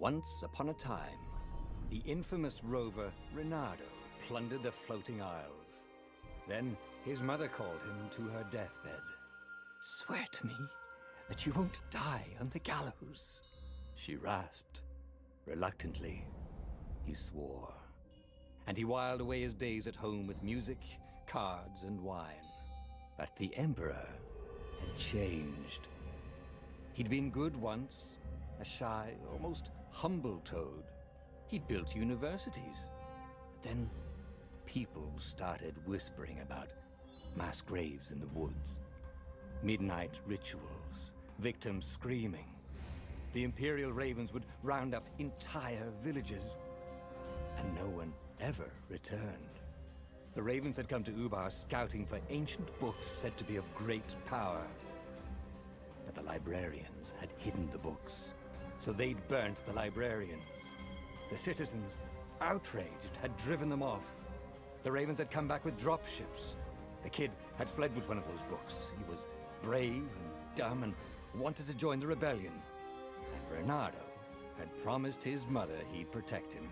Once upon a time, the infamous rover Reynardo plundered the floating isles. Then his mother called him to her deathbed. "Swear to me that you won't die on the gallows," she rasped. Reluctantly, he swore. And he whiled away his days at home with music, cards, and wine. But the Emperor had changed. He'd been good once, a shy, almost humble toad. He'd built universities. But then people started whispering about mass graves in the woods, midnight rituals, victims screaming. The Imperial Ravens would round up entire villages, and no one ever returned. The Ravens had come to Ubar scouting for ancient books said to be of great power. But the librarians had hidden the books, so they'd burnt the librarians. The citizens, outraged, had driven them off. The Ravens had come back with dropships. The kid had fled with one of those books. He was brave and dumb and wanted to join the rebellion. And Reynardo had promised his mother he'd protect him.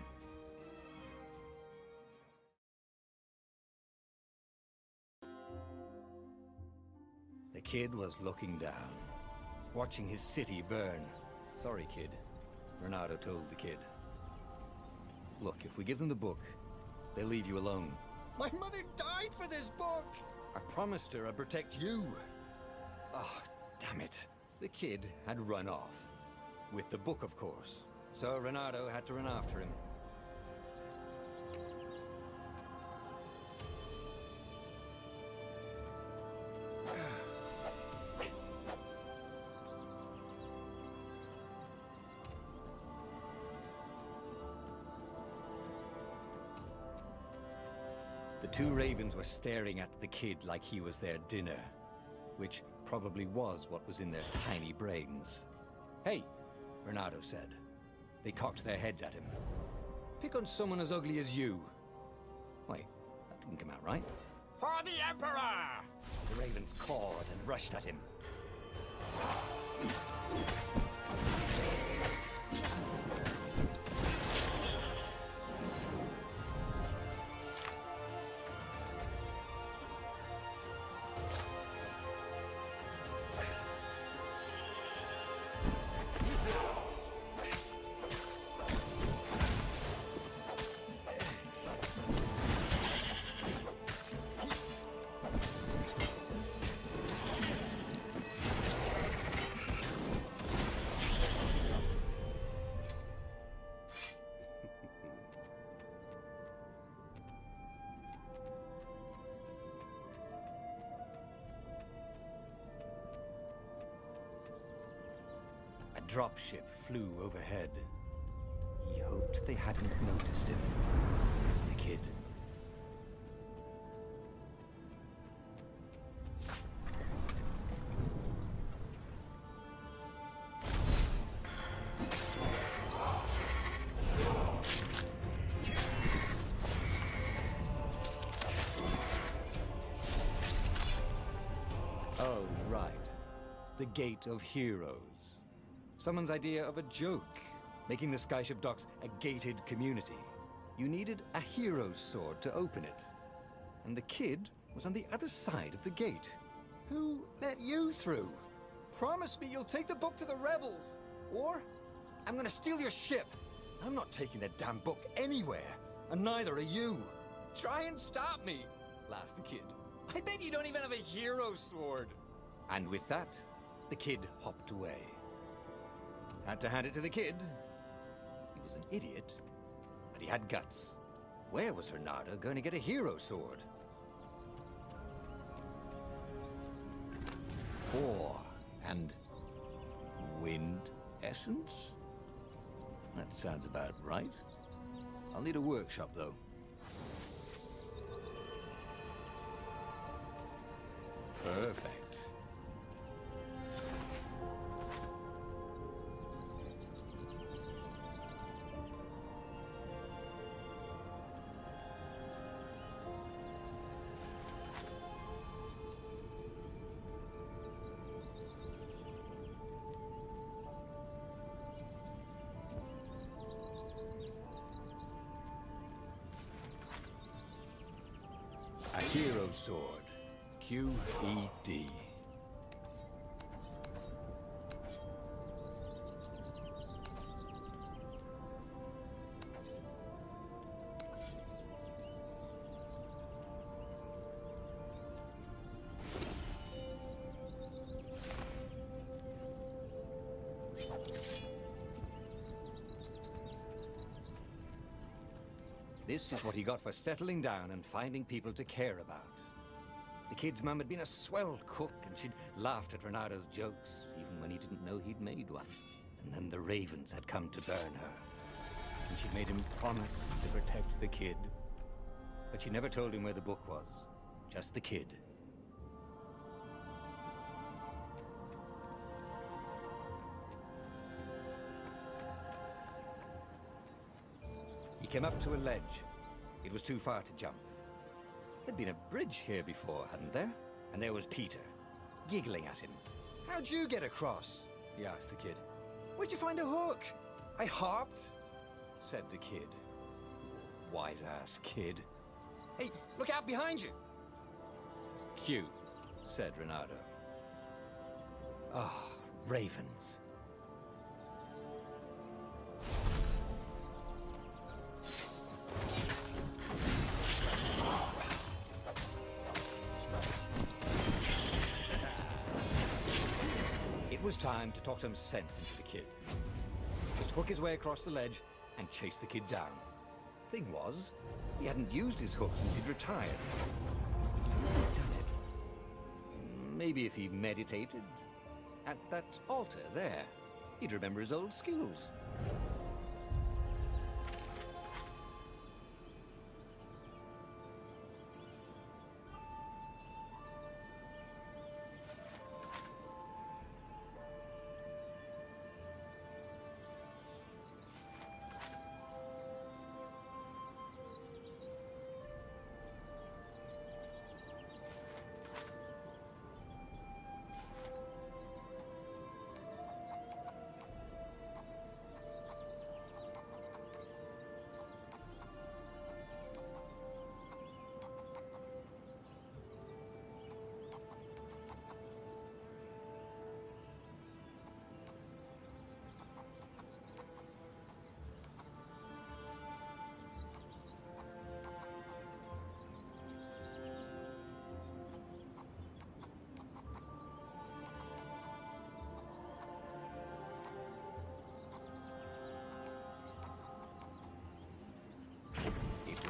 The kid was looking down, watching his city burn. "Sorry, kid," Reynardo told the kid. "Look, if we give them the book, they'll leave you alone." "My mother died for this book!" "I promised her I'd protect you." Oh, damn it. The kid had run off. With the book, of course. So Reynardo had to run after him. The two ravens were staring at the kid like he was their dinner, which probably was what was in their tiny brains. "Hey," Reynardo said. They cocked their heads at him. "Pick on someone as ugly as you." Wait, that didn't come out right. "For the Emperor!" The ravens cawed and rushed at him. A dropship flew overhead. He hoped they hadn't noticed him. The kid. Oh, right. The Gate of Heroes. Someone's idea of a joke, making the skyship docks a gated community. You needed a hero's sword to open it. And the kid was on the other side of the gate. "Who let you through? Promise me you'll take the book to the rebels, or I'm gonna steal your ship." "I'm not taking that damn book anywhere, and neither are you." "Try and stop me," laughed the kid. "I bet you don't even have a hero's sword." And with that, the kid hopped away. Had to hand it to the kid. He was an idiot, but he had guts. Where was Reynardo going to get a hero sword? Ore and wind essence? That sounds about right. I'll need a workshop, though. Perfect. Hero Sword. QED. This is what he got for settling down and finding people to care about. The kid's mum had been a swell cook, and she'd laughed at Reynardo's jokes, even when he didn't know he'd made one. And then the ravens had come to burn her. And she'd made him promise to protect the kid. But she never told him where the book was. Just the kid. He came up to a ledge. It was too far to jump. There'd been a bridge here before, hadn't there? And there was Peter, giggling at him. "How'd you get across?" he asked the kid. "Where'd you find a hook?" "I hopped," said the kid. Wise-ass kid. "Hey, look out behind you!" "Q," said Reynardo. Ah, ravens. It was time to talk some sense into the kid. Just hook his way across the ledge and chase the kid down. Thing was, he hadn't used his hook since he'd retired. He'd done it. Maybe if he meditated at that altar there, he'd remember his old skills.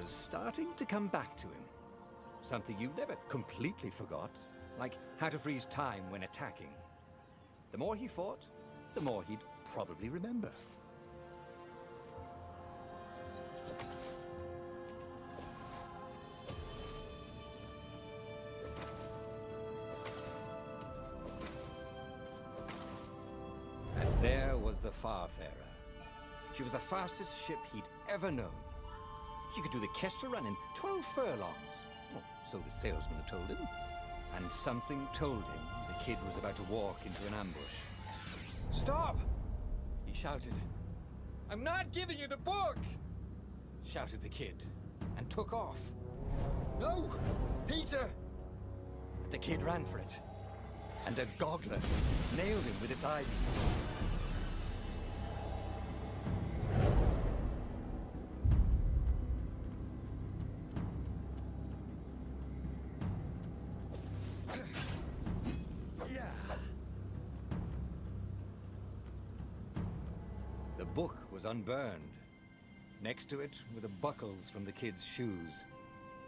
Starting to come back to him. Something you never completely forgot, like how to freeze time when attacking. The more he fought, the more he'd probably remember. And there was the Farfarer. She was the fastest ship he'd ever known. She could do the Kestra run in 12 furlongs. Oh, so the salesman had told him. And something told him the kid was about to walk into an ambush. "Stop!" he shouted. "I'm not giving you the book!" shouted the kid, and took off. "No! Peter!" But the kid ran for it, and a goggler nailed him with its ivy. The book was unburned. Next to it were the buckles from the kid's shoes,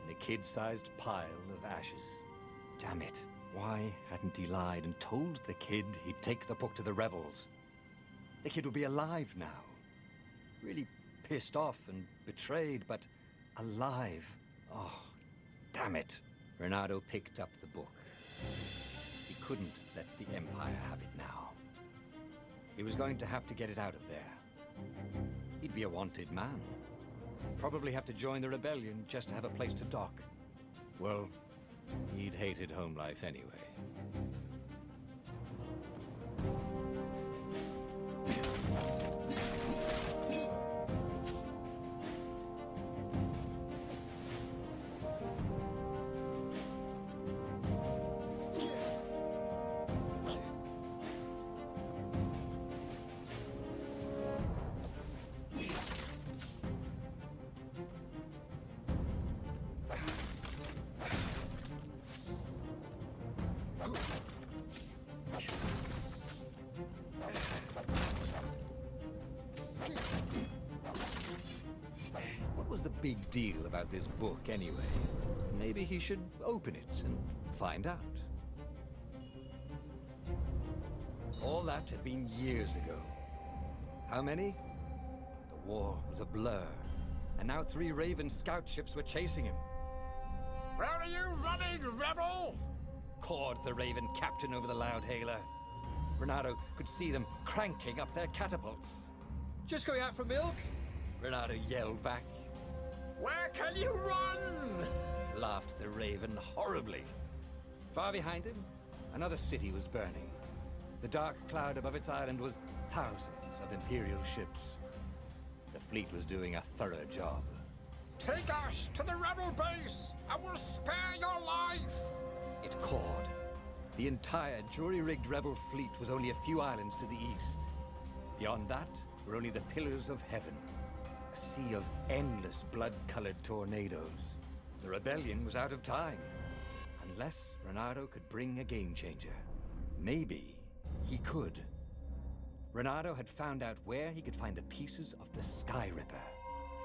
and a kid-sized pile of ashes. Damn it. Why hadn't he lied and told the kid he'd take the book to the rebels? The kid would be alive now. Really pissed off and betrayed, but alive. Oh, damn it. Reynardo picked up the book. He couldn't let the Empire have it now. He was going to have to get it out of there. He'd be a wanted man. Probably have to join the rebellion just to have a place to dock. Well, he'd hated home life anyway. big deal about this book anyway? Maybe he should open it and find out. All that had been years ago. How many? The war was a blur, and now 3 Raven scout ships were chasing him. "Where are you running, rebel?" cawed the Raven captain over the loud hailer. Reynardo could see them cranking up their catapults. "Just going out for milk?" Reynardo yelled back. "Where can you run?" laughed the Raven horribly. Far behind him, another city was burning. The dark cloud above its island was thousands of Imperial ships. The fleet was doing a thorough job. "Take us to the rebel base! I will spare your life!" it cawed. The entire jury-rigged rebel fleet was only a few islands to the east. Beyond that were only the pillars of heaven, a sea of endless blood-colored tornadoes. The rebellion was out of time, unless Reynardo could bring a game-changer. Maybe he could. Reynardo had found out where he could find the pieces of the Sky Ripper,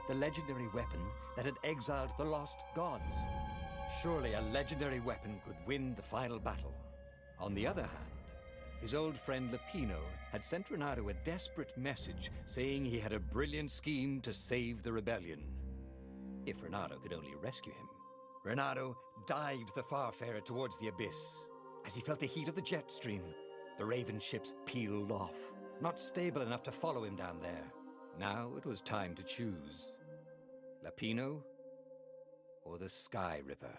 the legendary weapon that had exiled the lost gods. Surely a legendary weapon could win the final battle. On the other hand, his old friend Lapino had sent Reynardo a desperate message saying he had a brilliant scheme to save the rebellion. If Reynardo could only rescue him. Reynardo dived the Farfarer towards the abyss. As he felt the heat of the jet stream, the Raven ships peeled off, not stable enough to follow him down there. Now it was time to choose. Lapino or the Sky Ripper?